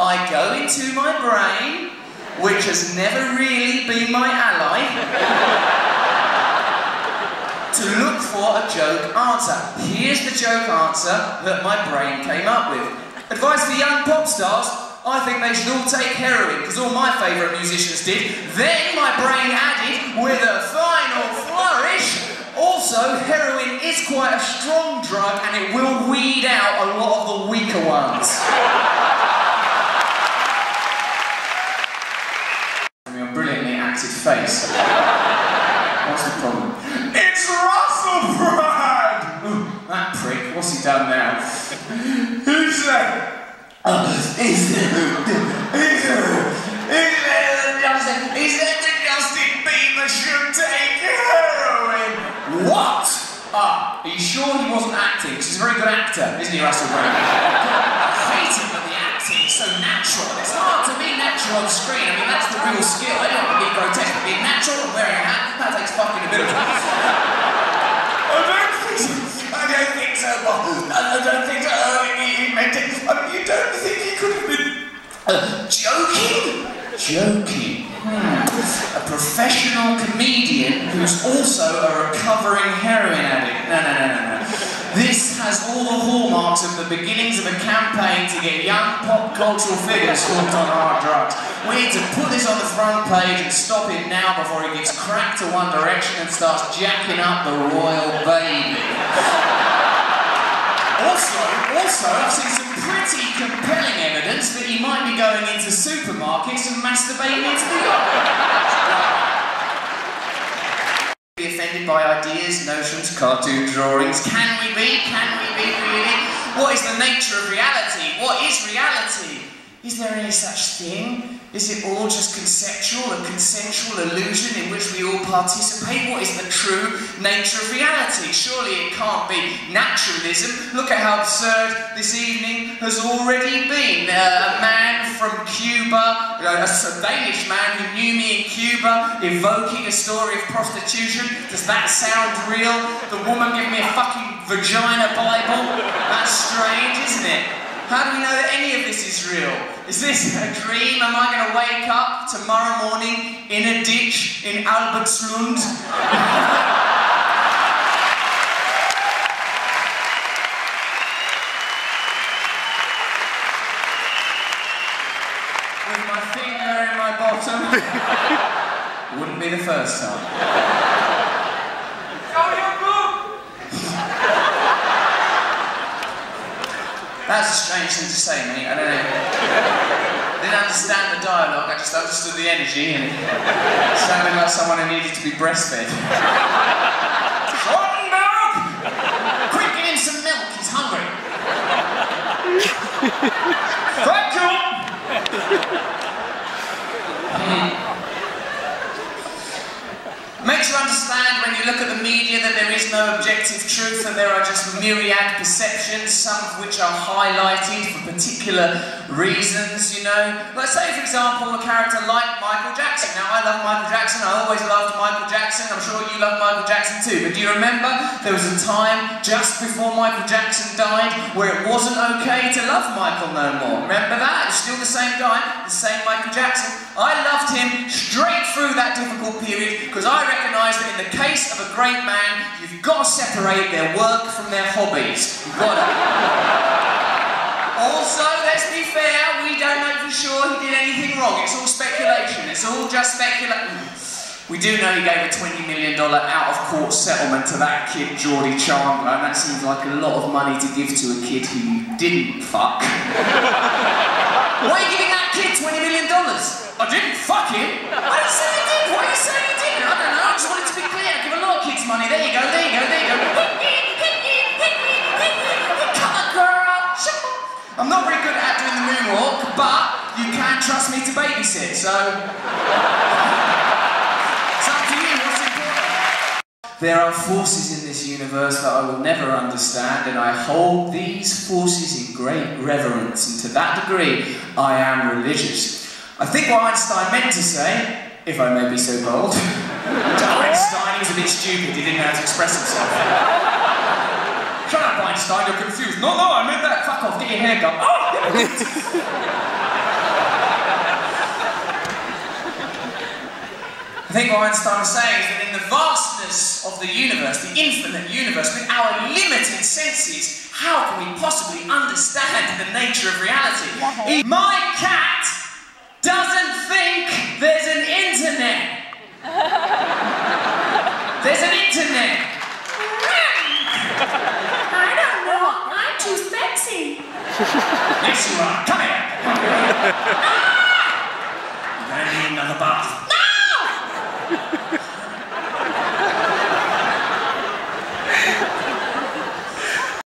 I go into my brain, which has never really been my ally, to look for a joke answer. Here's the joke answer that my brain came up with. Advice for young pop stars, I think they should all take heroin, because all my favourite musicians did. Then my brain added, with a final flourish, also, heroin is quite a strong drug and it will weed out a lot of the weaker ones. A brilliantly acted face. What's the problem? It's Russel, Brad! That prick, what's he done now? Who's that? Is that the Justin Bieber should take heroin? What? Are you sure he wasn't acting? Because he's a very good actor, isn't he, Russell Brand? I hate him, but the acting's so natural. It's hard to be natural on screen. I mean, that's the real skill. I don't want to be grotesque, but being natural and wearing a hat, that takes fucking ability. I don't think so, Bob. I don't think so. He meant it. I mean, you don't think he could have been joking? Joking. A professional comedian who's also a recovering heroin addict. No. This has all the hallmarks of the beginnings of a campaign to get young pop cultural figures hooked on hard drugs. We need to put this on the front page and stop him now before he gets cracked to one direction and starts jacking up the royal baby. Also, I've seen some pretty compelling evidence that he might be going into supermarkets and masturbating into the be offended by ideas, notions, cartoon drawings. Can we be? Can we be, really? What is the nature of reality? What is reality? Is there any such thing? Is it all just conceptual, a consensual illusion in which we all participate? What is the true nature of reality? Surely it can't be naturalism. Look at how absurd this evening has already been. A man from Cuba, a Danish man who knew me in Cuba, evoking a story of prostitution. Does that sound real? The woman giving me a fucking vagina Bible? That's strange, isn't it? How do we know that any of this is real? Is this a dream? Am I going to wake up tomorrow morning in a ditch in Albertslund? With my finger in my bottom? Wouldn't be the first time. That's a strange thing to say, mate. I don't know. I didn't understand the dialogue, I just understood the energy and it sounded like someone who needed to be breastfed. Short milk! Quick, get him some milk, he's hungry. Thank you! Makes you understand when you look at the media that there is no objective truth and there are just myriad perceptions, some of which are highlighted for particular reasons, you know. Let's say, for example, a character like Michael Jackson. Now, I love Michael Jackson, I always loved Michael Jackson, I'm sure you love Michael Jackson too, but do you remember there was a time just before Michael Jackson died where it wasn't okay to love Michael no more? Remember that? It was still the same guy, the same Michael Jackson. I loved him straight through that difficult period because I recognise that in the case of a great man, you've got to separate their work from their hobbies. You've got to. Also, let's be fair, we don't know for sure he did anything wrong. It's all speculation. It's all just speculation. We do know he gave a $20 million out-of-court settlement to that kid, Geordie Chandler, and that seems like a lot of money to give to a kid who you didn't fuck. Why are you giving that kid $20 million? I didn't fuck him. I didn't say I did. Why are you saying you did? I don't know. I just wanted to be clear. I give a lot of kids money. There you go. There you go. There you go. Come on, girl. I'm not very good at doing the moonwalk, but you can trust me to babysit. So it's up to you. What's important? There are forces in this universe that I will never understand, and I hold these forces in great reverence. And to that degree, I am religious. I think what Einstein meant to say, if I may be so bold, to Einstein, he was a bit stupid, he didn't know how to express himself. Shut up, Einstein, you're confused. No, I meant that. Fuck off, get your hair done. Oh! I think what Einstein was saying is that in the vastness of the universe, the infinite universe, with our limited senses, how can we possibly understand the nature of reality? My cat doesn't think there's an internet. There's an internet. I don't know, I'm too sexy. Yes, you are. Come here.